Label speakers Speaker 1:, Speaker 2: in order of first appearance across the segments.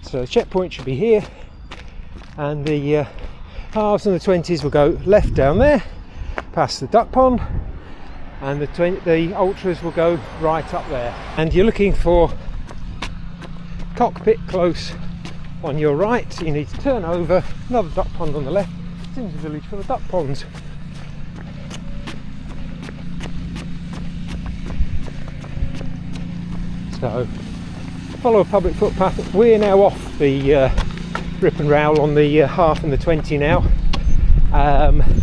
Speaker 1: So the checkpoint should be here, and the halves and the 20s will go left down there, past the duck pond, and the ultras will go right up there. And you're looking for cockpit close on your right, so you need to turn over, another duck pond on the left. It's in the village for the duck ponds. So follow a public footpath. We're now off the Ripon rail on the half and the 20 now,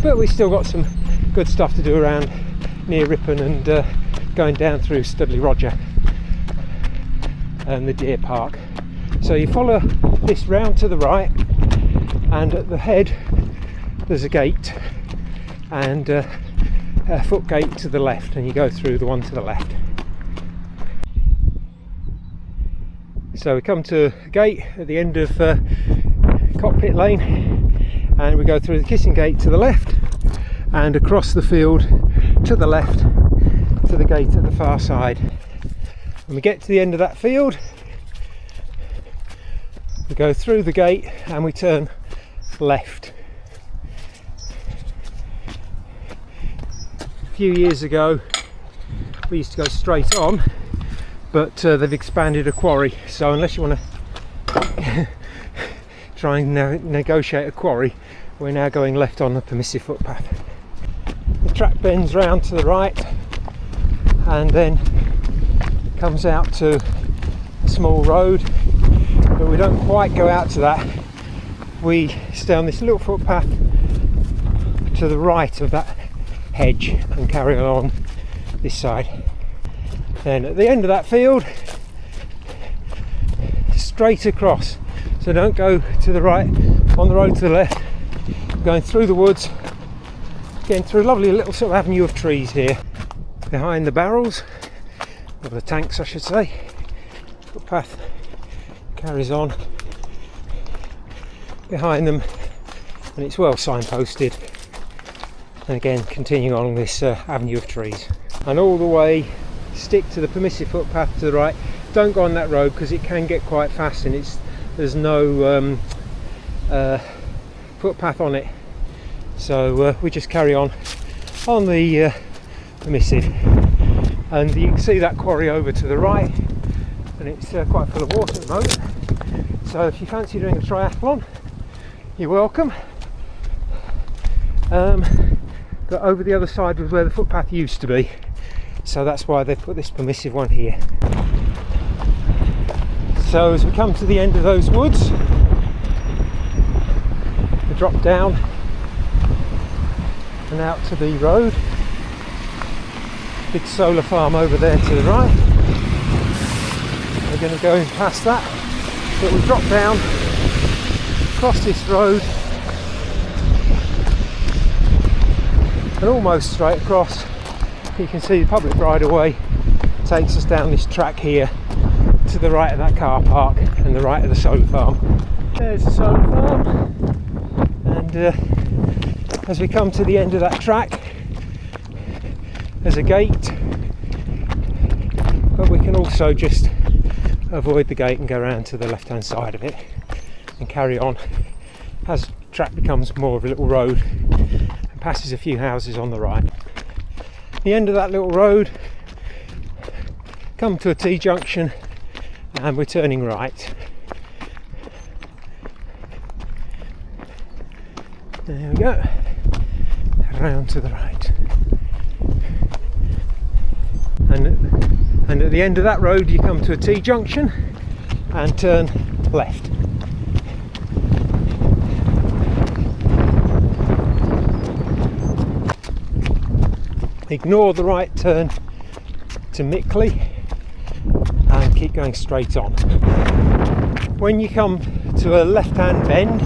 Speaker 1: but we've still got some good stuff to do around near Ripon and going down through Studley Roger and the deer park. So you follow this round to the right, and at the head there's a gate and a foot gate to the left, and you go through the one to the left. So we come to a gate at the end of Cockpit Lane, and we go through the kissing gate to the left and across the field to the left to the gate at the far side. When we get to the end of that field, we go through the gate and we turn left. A few years ago we used to go straight on, but they've expanded a quarry, so unless you want to try and negotiate a quarry, we're now going left on the permissive footpath. The track bends round to the right and then comes out to a small road, but we don't quite go out to that. We stay on this little footpath to the right of that hedge and carry along this side. Then at the end of that field, straight across, so don't go to the right on the road to the left, going through the woods, getting through a lovely little sort of avenue of trees here. Behind the barrels, or the tanks I should say, footpath carries on behind them, and it's well signposted, and again continuing along this avenue of trees. And all the way stick to the permissive footpath to the right. Don't go on that road because it can get quite fast, and there's no footpath on it, so we just carry on the permissive. And you can see that quarry over to the right, and it's quite full of water at the moment, so if you fancy doing a triathlon, you're welcome. But over the other side was where the footpath used to be, so that's why they've put this permissive one here. So as we come to the end of those woods, we drop down and out to the road. Big solar farm over there to the right. We're going to go in past that, but we drop down, cross this road, and almost straight across you can see the public right of way takes us down this track here to the right of that car park and the right of the solar farm. There's the solar farm, and as we come to the end of that track there's a gate, but we can also just avoid the gate and go around to the left hand side of it and carry on as the track becomes more of a little road and passes a few houses on the right. The end of that little road, come to a T-junction and we're turning right. There we go, around to the right. And at the end of that road you come to a T-junction and turn left. Ignore the right turn to Mickley and keep going straight on. When you come to a left-hand bend,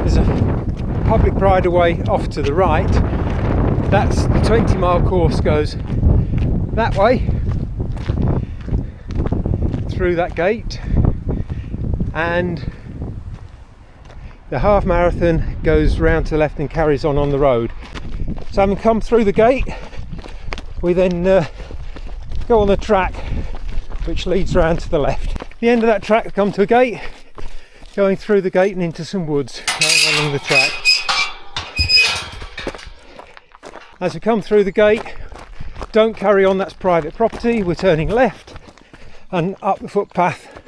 Speaker 1: there's a public right of way off to the right. That's the 20-mile course, goes that way through that gate, and the half marathon goes round to the left and carries on the road. So having come through the gate, we then go on the track which leads round to the left. At the end of that track, come to a gate, going through the gate and into some woods right along the track. As we come through the gate, don't carry on, that's private property. We're turning left and up the footpath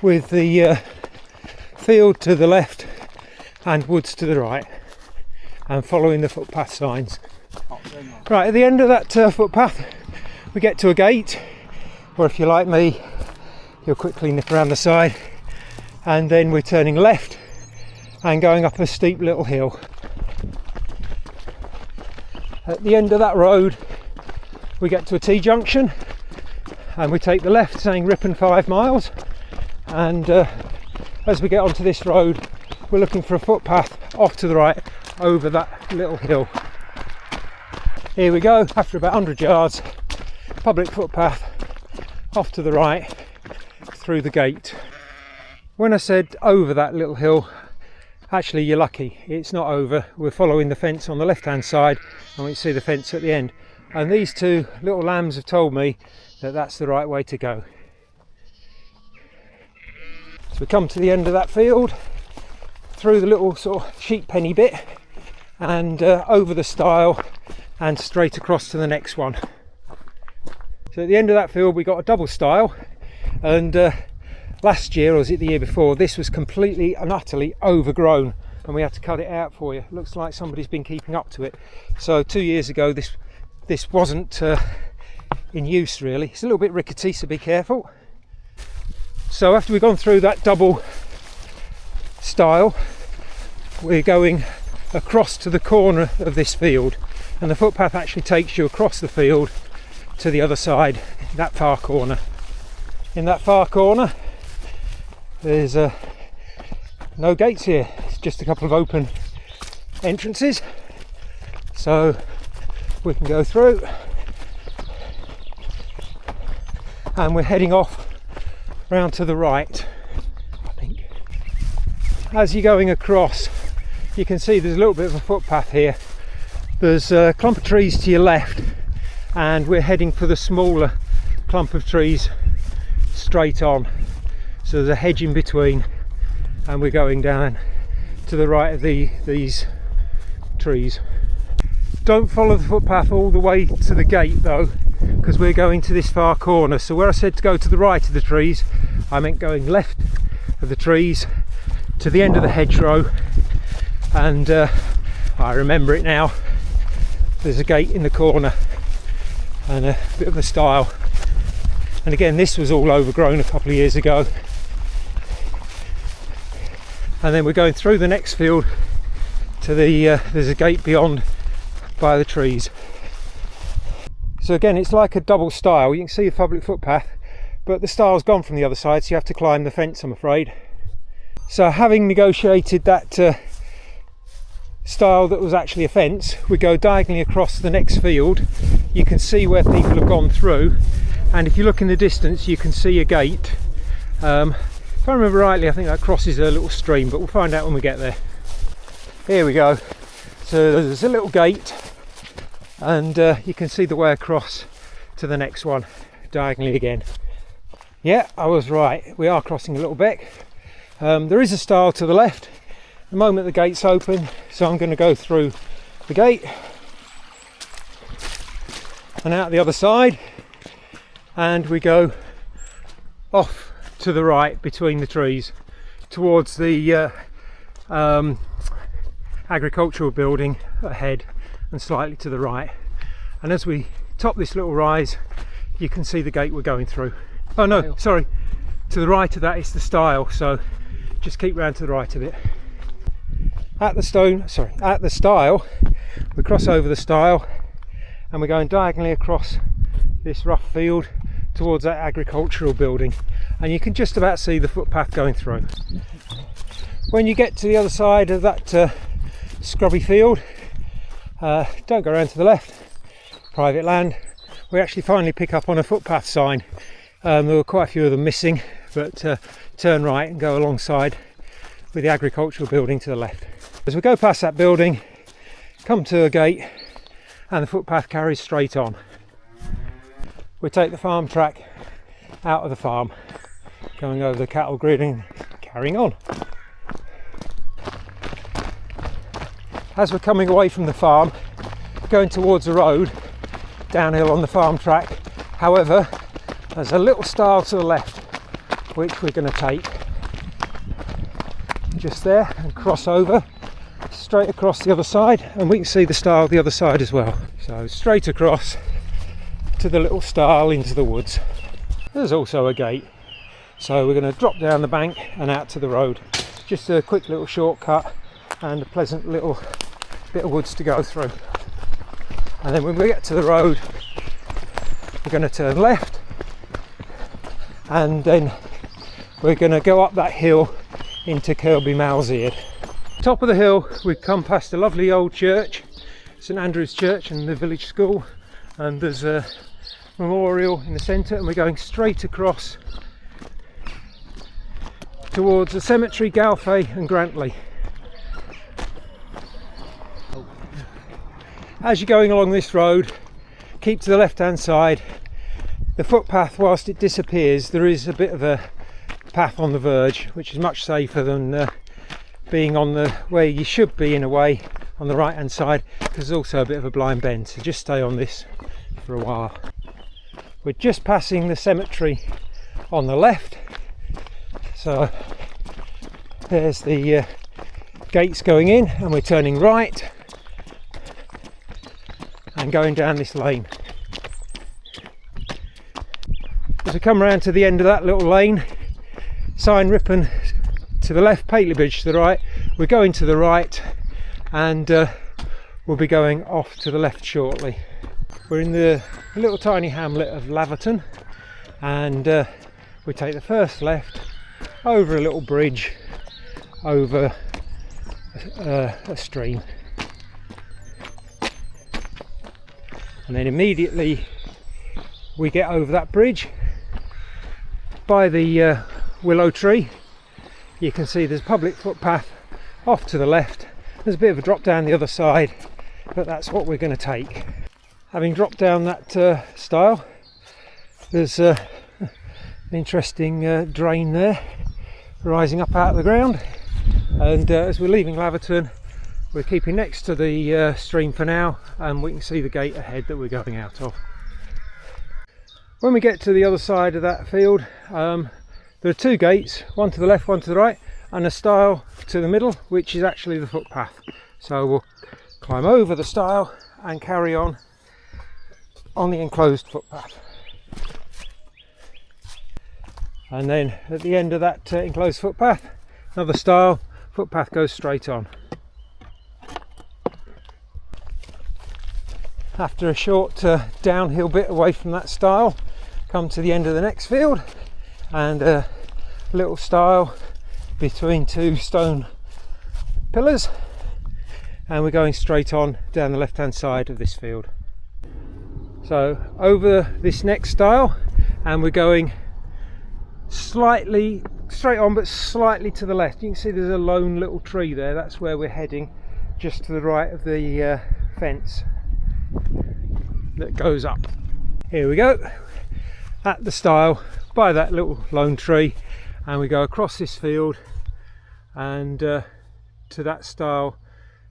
Speaker 1: with the field to the left and woods to the right, and following the footpath signs. Right, at the end of that footpath we get to a gate where, if you're like me, you'll quickly nip around the side, and then we're turning left and going up a steep little hill. At the end of that road we get to a T-junction and we take the left, saying Ripon 5 miles, and as we get onto this road we're looking for a footpath off to the right over that little hill. Here we go, after about 100 yards, public footpath off to the right through the gate. When I said over that little hill, actually you're lucky, it's not over. We're following the fence on the left hand side and we see the fence at the end, and these two little lambs have told me that that's the right way to go. So we come to the end of that field, through the little sort of sheep penny bit, and over the stile and straight across to the next one. So at the end of that field we got a double stile, and last year, or was it the year before, this was completely and utterly overgrown and we had to cut it out for you. Looks like somebody's been keeping up to it. So 2 years ago this wasn't in use really. It's a little bit rickety, so be careful. So after we've gone through that double stile, we're going across to the corner of this field, and the footpath actually takes you across the field to the other side, that far corner. In that far corner there's no gates here, it's just a couple of open entrances, so we can go through, and we're heading off round to the right, I think. As you're going across, you can see there's a little bit of a footpath here. There's a clump of trees to your left, and we're heading for the smaller clump of trees straight on. So there's a hedge in between, and we're going down to the right of these trees. Don't follow the footpath all the way to the gate though, because we're going to this far corner. So where I said to go to the right of the trees, I meant going left of the trees to the end of the hedgerow, and I remember it now, there's a gate in the corner and a bit of a stile, and again this was all overgrown a couple of years ago. And then we're going through the next field to there's a gate beyond by the trees. So again, it's like a double stile. You can see the public footpath, but the stile's gone from the other side, so you have to climb the fence, I'm afraid. So having negotiated that stile that was actually a fence, we go diagonally across the next field. You can see where people have gone through, and if you look in the distance you can see a gate. If I remember rightly, I think that crosses a little stream, but we'll find out when we get there. Here we go. So there's a little gate, and you can see the way across to the next one diagonally again. Yeah, I was right, we are crossing a little beck. There is a stile to the left. The moment the gate's open, so I'm going to go through the gate and out the other side, and we go off to the right between the trees towards the agricultural building ahead and slightly to the right. And as we top this little rise, you can see the gate we're going through. Oh no, sorry, to the right of that is the stile, so just keep round to the right of it. At the stile, we cross over the stile and we're going diagonally across this rough field towards that agricultural building, and you can just about see the footpath going through. When you get to the other side of that scrubby field, don't go around to the left, private land. We actually finally pick up on a footpath sign. There were quite a few of them missing, but turn right and go alongside with the agricultural building to the left. As we go past that building, come to a gate, and the footpath carries straight on. We take the farm track out of the farm, going over the cattle grading carrying on. As we're coming away from the farm, going towards the road, downhill on the farm track, however, there's a little stile to the left which we're going to take just there and cross over straight across the other side, and we can see the stile the other side as well. So straight across to the little stile into the woods. There's also a gate, so we're going to drop down the bank and out to the road. Just a quick little shortcut and a pleasant little bit of woods to go through. And then when we get to the road, we're going to turn left, and then we're going to go up that hill into Kirby Malzeard. Top of the hill, we've come past a lovely old church, St Andrew's Church, and the village school, and there's a memorial in the centre, and we're going straight across towards the cemetery, Galfay and Grantley. As you're going along this road, keep to the left hand side. The footpath, whilst it disappears, there is a bit of a path on the verge, which is much safer than being on the where you should be in a way on the right hand side, because there's also a bit of a blind bend, so just stay on this for a while. We're just passing the cemetery on the left, so there's the gates going in, and we're turning right and going down this lane. As we come around to the end of that little lane, sign Ripon to the left, Pateley Bridge to the right. We're going to the right, and we'll be going off to the left shortly. We're in the little tiny hamlet of Laverton, and we take the first left over a little bridge over a stream, and then immediately we get over that bridge by the willow tree. You can see there's a public footpath off to the left. There's a bit of a drop down the other side, but that's what we're going to take. Having dropped down that stile, there's an interesting drain there rising up out of the ground, and as we're leaving Laverton, we're keeping next to the stream for now, and we can see the gate ahead that we're going out of. When we get to the other side of that field, there are two gates, one to the left, one to the right, and a stile to the middle, which is actually the footpath. So we'll climb over the stile and carry on the enclosed footpath. And then at the end of that enclosed footpath, another stile, footpath goes straight on. After a short downhill bit away from that stile, come to the end of the next field, and a little stile between two stone pillars, and we're going straight on down the left hand side of this field. So over this next stile, and we're going slightly straight on but slightly to the left. You can see there's a lone little tree there, that's where we're heading, just to the right of the fence that goes up. Here we go at the stile by that little lone tree, and we go across this field and to that stile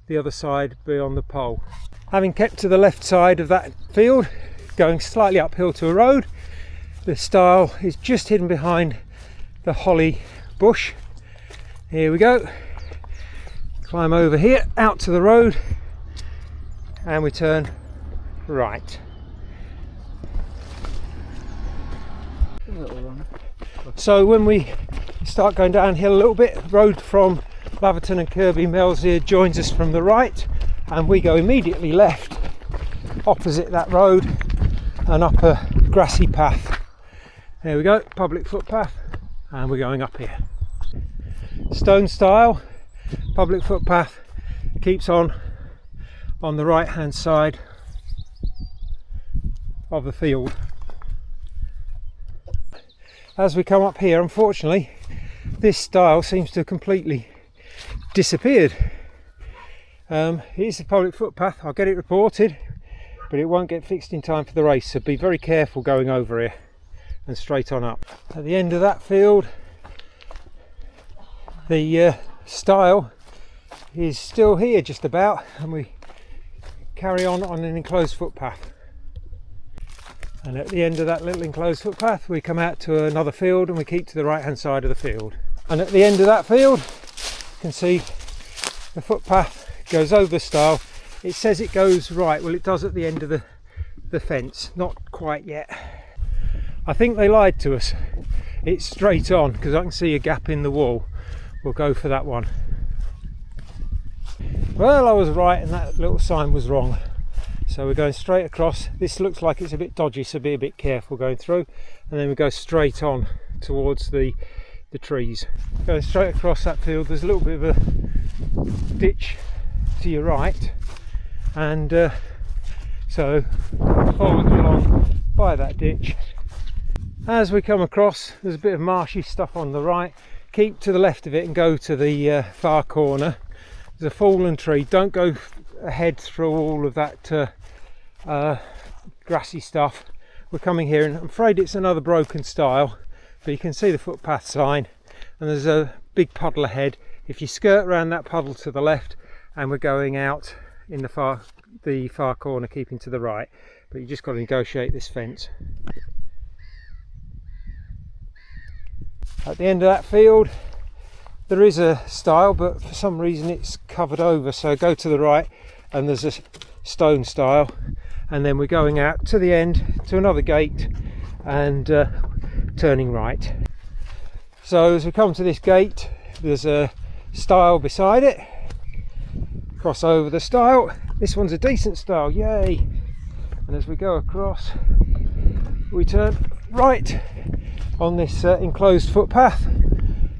Speaker 1: the other side beyond the pole. Having kept to the left side of that field, going slightly uphill to a road, the stile is just hidden behind the holly bush. Here we go, climb over here out to the road, and we turn right. So when we start going downhill a little bit, road from Laverton and Kirby Malzeard joins us from the right, and we go immediately left opposite that road and up a grassy path. There we go, public footpath, and we're going up here. Stone stile, public footpath keeps on the right hand side of the field. As we come up here, unfortunately this stile seems to have completely disappeared. It is a public footpath, I'll get it reported, but it won't get fixed in time for the race, so be very careful going over here and straight on up. At the end of that field The stile is still here just about, and we carry on an enclosed footpath. And at the end of that little enclosed footpath we come out to another field, and we keep to the right hand side of the field. And at the end of that field you can see the footpath goes over the stile. It says it goes right, well it does at the end of the fence, not quite yet. I think they lied to us. It's straight on because I can see a gap in the wall. We'll go for that one. Well, I was right and that little sign was wrong. So we're going straight across. This looks like it's a bit dodgy, so be a bit careful going through. And then we go straight on towards the trees. Going straight across that field, there's a little bit of a ditch to your right. And so following along by that ditch. As we come across, there's a bit of marshy stuff on the right. Keep to the left of it and go to the far corner. There's a fallen tree. Don't go ahead through all of that grassy stuff. We're coming here, and I'm afraid it's another broken stile, but you can see the footpath sign, and there's a big puddle ahead. If you skirt around that puddle to the left, and we're going out in the far corner, keeping to the right, but you just got to negotiate this fence. At the end of that field there is a stile, but for some reason it's covered over, so go to the right and there's a stone stile, and then we're going out to the end to another gate and turning right. So as we come to this gate there's a stile beside it. Cross over the stile. This one's a decent stile, yay! And as we go across we turn right on this enclosed footpath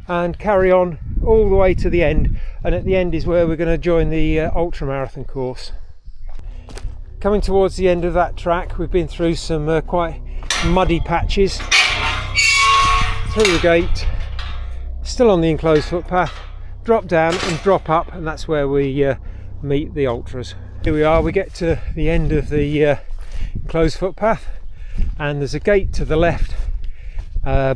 Speaker 1: and carry on all the way to the end, and at the end is where we're going to join the ultra marathon course. Coming towards the end of that track, we've been through some quite muddy patches, through the gate, still on the enclosed footpath, drop down and drop up, and that's where we meet the ultras. Here we are, we get to the end of the enclosed footpath, and there's a gate to the left.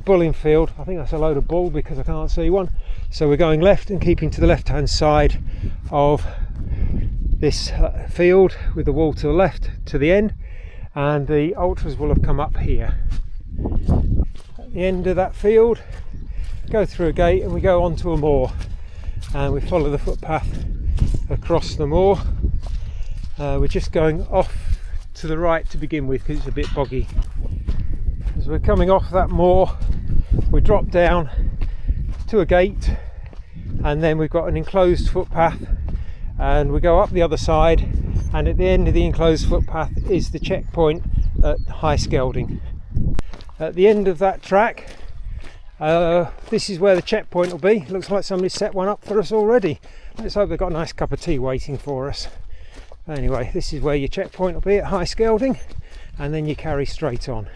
Speaker 1: Bulling field. I think that's a load of bull because I can't see one, so we're going left and keeping to the left hand side of this field with the wall to the left to the end, and the ultras will have come up here. At the end of that field go through a gate and we go onto a moor, and we follow the footpath across the moor. We're just going off to the right to begin with because it's a bit boggy. As we're coming off that moor we drop down to a gate, and then we've got an enclosed footpath, and we go up the other side, and at the end of the enclosed footpath is the checkpoint at High Skelding. At the end of that track this is where the checkpoint will be. Looks like somebody's set one up for us already. Let's hope they've got a nice cup of tea waiting for us. Anyway, this is where your checkpoint will be at High Skelding, and then you carry straight on.